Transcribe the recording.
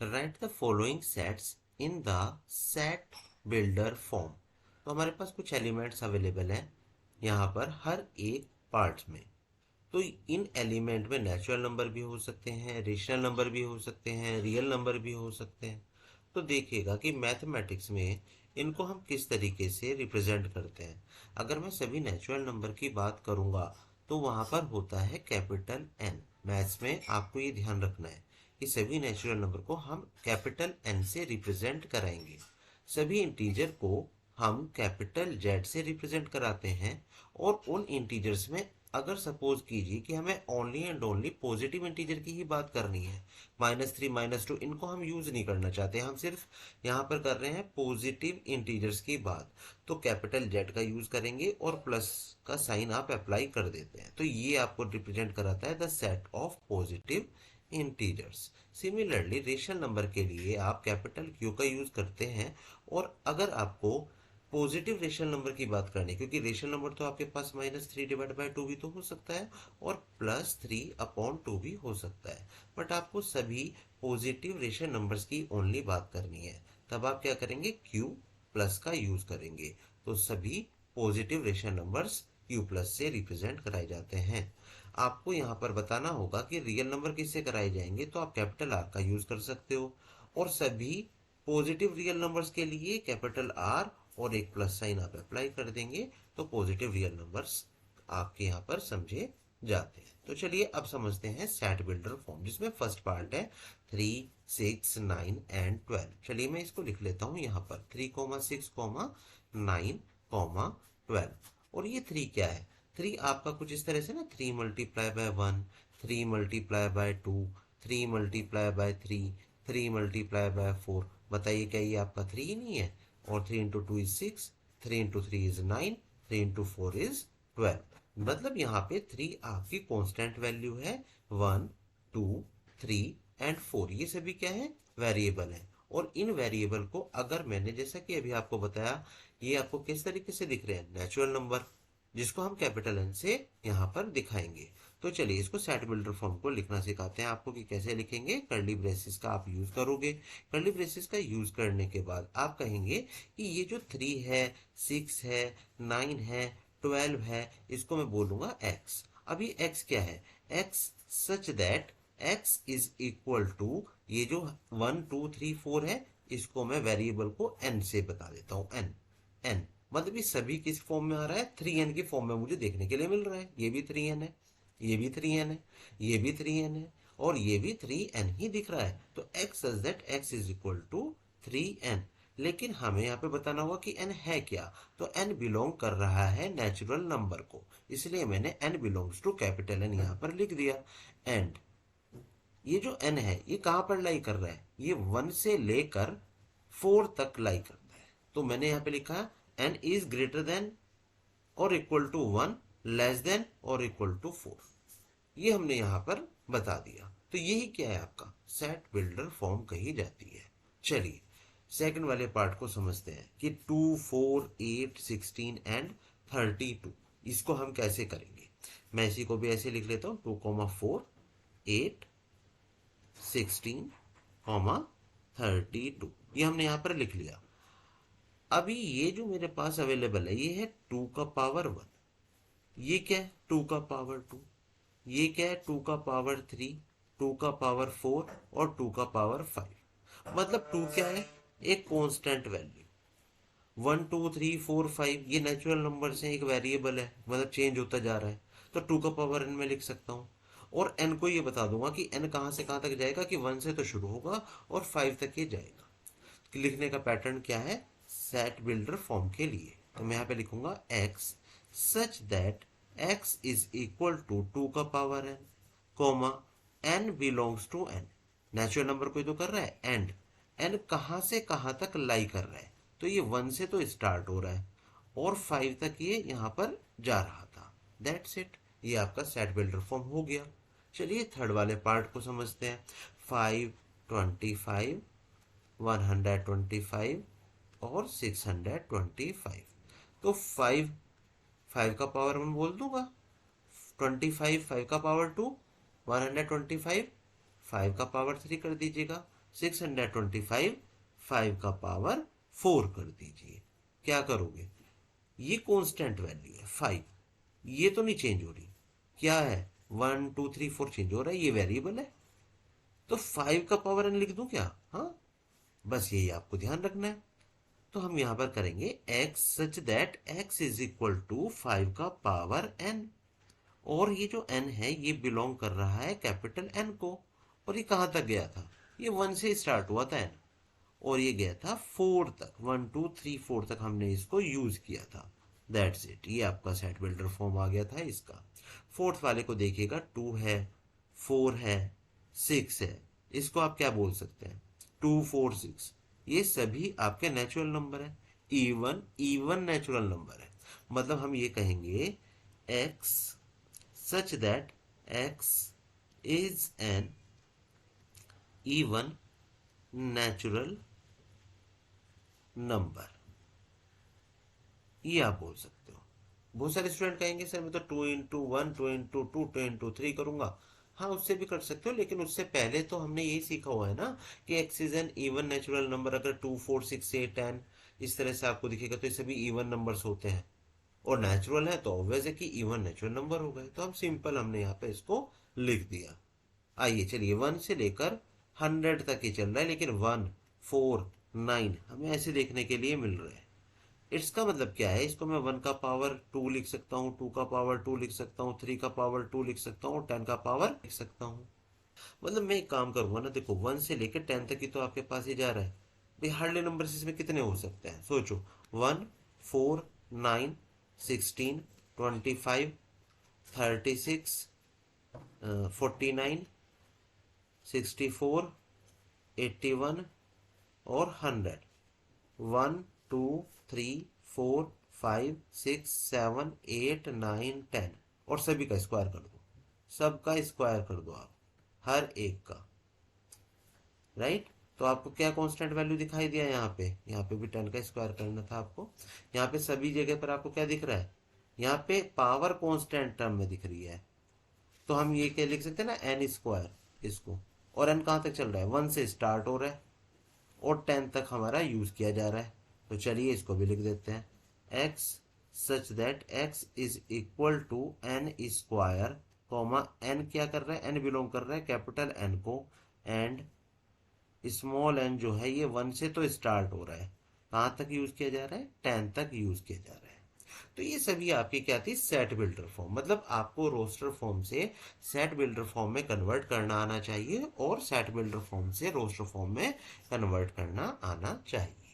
Right the following sets in the set builder form. तो हमारे पास कुछ एलिमेंट्स अवेलेबल हैं यहाँ पर हर एक पार्ट में। तो इन एलिमेंट में नेचुरल नंबर भी हो सकते हैं, रेशनल नंबर भी हो सकते हैं, रियल नंबर भी हो सकते हैं। तो देखिएगा कि मैथमेटिक्स में इनको हम किस तरीके से रिप्रेजेंट करते हैं। अगर मैं सभी नेचुरल नंबर की बात करूंगा तो वहां पर होता है कैपिटल एन। मैथ्स में आपको ये ध्यान रखना है कि सभी नेचुरल नंबर को हम कैपिटल एन से रिप्रेजेंट कराएंगे। सभी इंटीजर को हम कैपिटल जेड से रिप्रेजेंट कराते हैं। और उन इंटीजर्स में अगर सपोज कीजिए कि हमें only and only positive integer की ही बात करनी है, -3 -2 इनको हम यूज नहीं करना चाहते, हम सिर्फ यहाँ पर कर रहे हैं पॉजिटिव इंटीजर्स की बात, तो कैपिटल जेड का यूज करेंगे और प्लस का साइन आप अप्लाई कर देते हैं। तो ये आपको रिप्रेजेंट कराता है the set of positive integers. Similarly rational number के लिए आप कैपिटल क्यू का यूज करते हैं। और अगर आपको पॉजिटिव रेशनल नंबर की बात करनी, क्योंकि रेशनल नंबर तो आपके पास -3/2 भी तो हो सकता है और +3/2 भी हो सकता है, बट आपको सभी पॉजिटिव रेशनल नंबर्स की ओनली बात करनी है। तब आप क्या करेंगे, क्यू प्लस का यूज करेंगे। तो सभी positive rational numbers Q plus से रिप्रेजेंट कराए जाते हैं। आपको यहाँ पर बताना होगा कि रियल नंबर किससे कराए जाएंगे, तो आप कैपिटल आर का यूज कर सकते हो। और सभी पॉजिटिव रियल नंबर्स के लिए कैपिटल आर और एक प्लस साइन आप अप्लाई कर देंगे, तो पॉजिटिव रियल नंबर्स आपके यहाँ पर समझे जाते हैं। तो चलिए अब समझते हैं सेट बिल्डर फॉर्म, जिसमें फर्स्ट पार्ट है 3, 6, 9 एंड 12। चलिए मैं इसको लिख लेता हूँ यहाँ पर 3, 6, 9, 12। और ये 3 क्या है, 3 आपका कुछ इस तरह से ना, 3 × 1, 3 × 2, 3 × 3, 3 × 4। बताइए क्या ये आपका 3 ही नहीं है। और 3 × 2 इज 6, 3 × 3 इज 9, 3 × 4 इज 12। मतलब यहाँ पे 3 आपकी कांस्टेंट वैल्यू है। 1, 2, 3 एंड 4 ये सभी क्या है, वेरिएबल है। और इन वेरिएबल को अगर मैंने, जैसा कि अभी आपको बताया, ये आपको किस तरीके से दिख रहे हैं, नेचुरल नंबर, जिसको हम कैपिटल एन से यहाँ पर दिखाएंगे। तो चलिए इसको सेट बिल्डर फॉर्म को लिखना सिखाते हैं आपको कि कैसे लिखेंगे। कर्ली ब्रेसेस का आप यूज करोगे। कर्ली ब्रेसेस का यूज करने के बाद आप कहेंगे कि ये जो 3 है, 6 है, 9 है, 12 है, इसको मैं बोलूंगा एक्स। अब ये एक्स क्या है, x such that x is equal to, ये जो 1, 2, 3, 4 है, इसको मैं वेरिएबल को एन से बता देता हूँ। एन एन मतलब ये सभी किस फॉर्म में आ रहा है, 3n की फॉर्म में मुझे देखने के लिए मिल रहा है। ये भी 3n है, ये भी 3n है, ये भी 3n है, और ये भी 3n ही दिख रहा है। तो x such that x is equal to 3n। लेकिन हमें यहाँ पे बताना होगा कि n है क्या। तो n बिलोंग कर रहा है नेचुरल नंबर को, इसलिए मैंने n belongs to capital N यहाँ पर लिख दिया। एंड ये जो n है ये कहाँ पर लाई कर रहा है, ये 1 से लेकर 4 तक लाई करता है। तो मैंने यहाँ पे लिखा n इज ग्रेटर देन और इक्वल टू 1, लेस देन और इक्वल टू 4। ये हमने यहाँ पर बता दिया। तो यही क्या है, आपका सेट बिल्डर फॉर्म कही जाती है। चलिए सेकंड वाले पार्ट को समझते हैं कि 2, 4, 8, 16 एंड 32 इसको हम कैसे करेंगे। मैं इसी को भी ऐसे लिख लेता हूँ, 2, 4, 8, 16, 32 ये हमने यहाँ पर लिख लिया। अभी ये जो मेरे पास अवेलेबल है ये है 2 का पावर 1। ये क्या है, 2 का पावर 2। ये क्या है, 2 का पावर 3, 2 का पावर 4 और 2 का पावर 5। मतलब 2 क्या है, एक कांस्टेंट वैल्यू। 1, 2, 3, 4, 5 ये नेचुरल नंबर से एक वेरिएबल है, मतलब चेंज होता जा रहा है। तो 2 का पावर n में लिख सकता हूँ। और n को ये बता दूंगा कि n कहाँ से कहाँ तक जाएगा, कि 1 से तो शुरू होगा और 5 तक ये जाएगा। लिखने का पैटर्न क्या है सेट बिल्डर फॉर्म के लिए, तो मैं यहाँ पे लिखूंगा x such that x is equal to 2 का power n, comma n belongs to n। Natural number कोई तो कर रहा है, एंड n कहाँ से कहाँ तक लाई कर रहा है। तो ये 1 से तो स्टार्ट हो रहा है और 5 तक ये यहाँ पर जा रहा था। दैट्स इट, ये आपका सेट बिल्डर फॉर्म हो गया। चलिए थर्ड वाले पार्ट को समझते हैं। 5, 25, 125 और 625। तो 5 का पावर 1 बोल दूंगा, 25 5 का पावर 2, 125 5 का पावर 3 कर दीजिएगा। 625 5 का पावर 4 कर दीजिए। क्या करोगे? ये कांस्टेंट वैल्यू है 5, ये तो नहीं चेंज हो रही। क्या है? 1 2 3 4 चेंज हो रहा है, ये वेरिएबल है। तो 5 का पावर n लिख दूं क्या? हाँ, बस यही आपको ध्यान रखना है। तो हम यहां पर करेंगे x such that x is equal to 5 का पावर n। और ये जो n है ये बिलोंग कर रहा है कैपिटल N को। और ये कहां तक गया था? ये 1 से स्टार्ट हुआ था n, और ये गया था 4 तक, 1 2 3 4 तक हमने इसको यूज किया था। दैट्स इट, ये आपका सेट बिल्डर फॉर्म आ गया था इसका। फोर्थ वाले को देखिएगा, 2 है, 4 है, 6 है। इसको आप क्या बोल सकते हैं? 2 4 6, ये सभी आपके नेचुरल नंबर है। इवन इवन नेचुरल नंबर है। मतलब हम ये कहेंगे x such that x is an even natural number, ये आप बोल सकते हो। बहुत सारे स्टूडेंट कहेंगे सर मैं तो 2 into 1 2 into 2 2 into 3 करूंगा। हाँ, उससे भी कर सकते हो, लेकिन उससे पहले तो हमने यही सीखा हुआ है ना कि x is an even natural number. अगर 2 4 6 8 10 इस तरह से आपको दिखेगा तो ये सभी इवन नंबर्स होते हैं, और नेचुरल है तो ऑब्वियस है कि इवन नेचुरल नंबर हो गए। तो हम सिंपल हमने यहाँ पे इसको लिख दिया। आइए चलिए, 1 से लेकर 100 तक ही चल रहा है, लेकिन 1 4 9 हमें ऐसे देखने के लिए मिल रहे हैं। इसका मतलब क्या है? इसको मैं 1 का पावर 2 लिख सकता हूँ, 2 का पावर 2 लिख सकता हूँ, 3 का पावर 2 लिख सकता हूँ, 10 का पावर लिख सकता हूँ। मतलब मैं एक काम करूंगा ना, देखो 1 से लेकर 10 तक ही तो आपके पास ही जा रहा है भाई। हार्डली नंबर इसमें कितने हो सकते हैं? सोचो, 1 4 9 16 25 36 49 64 81 और 100। 1 2 3 4 5 6 7 8 9 10, और सभी का स्क्वायर कर दो। सबका स्क्वायर कर दो आप, हर एक का। राइट? तो आपको क्या कांस्टेंट वैल्यू दिखाई दिया यहाँ पे? यहाँ पे भी 10 का स्क्वायर करना था आपको। यहाँ पे सभी जगह पर आपको क्या दिख रहा है? यहाँ पे पावर कांस्टेंट टर्म में दिख रही है। तो हम ये क्या लिख सकते हैं ना, एन स्क्वायर इसको। और एन कहाँ तक चल रहा है? 1 से स्टार्ट हो रहा है और 10 तक हमारा यूज किया जा रहा है। तो चलिए इसको भी लिख देते हैं, x such that x is equal to n square, comma n क्या कर रहा है? n बिलोंग कर रहा है कैपिटल N को, एंड स्मॉल n जो है ये 1 से तो स्टार्ट हो रहा है, कहाँ तक यूज किया जा रहा है? 10 तक यूज किया जा रहा है। तो ये सभी आपकी क्या थी? Set builder form. मतलब आपको रोस्टर फॉर्म से सेट बिल्डर फॉर्म में कन्वर्ट करना आना चाहिए, और सेट बिल्डर फॉर्म से रोस्टर फॉर्म में कन्वर्ट करना आना चाहिए।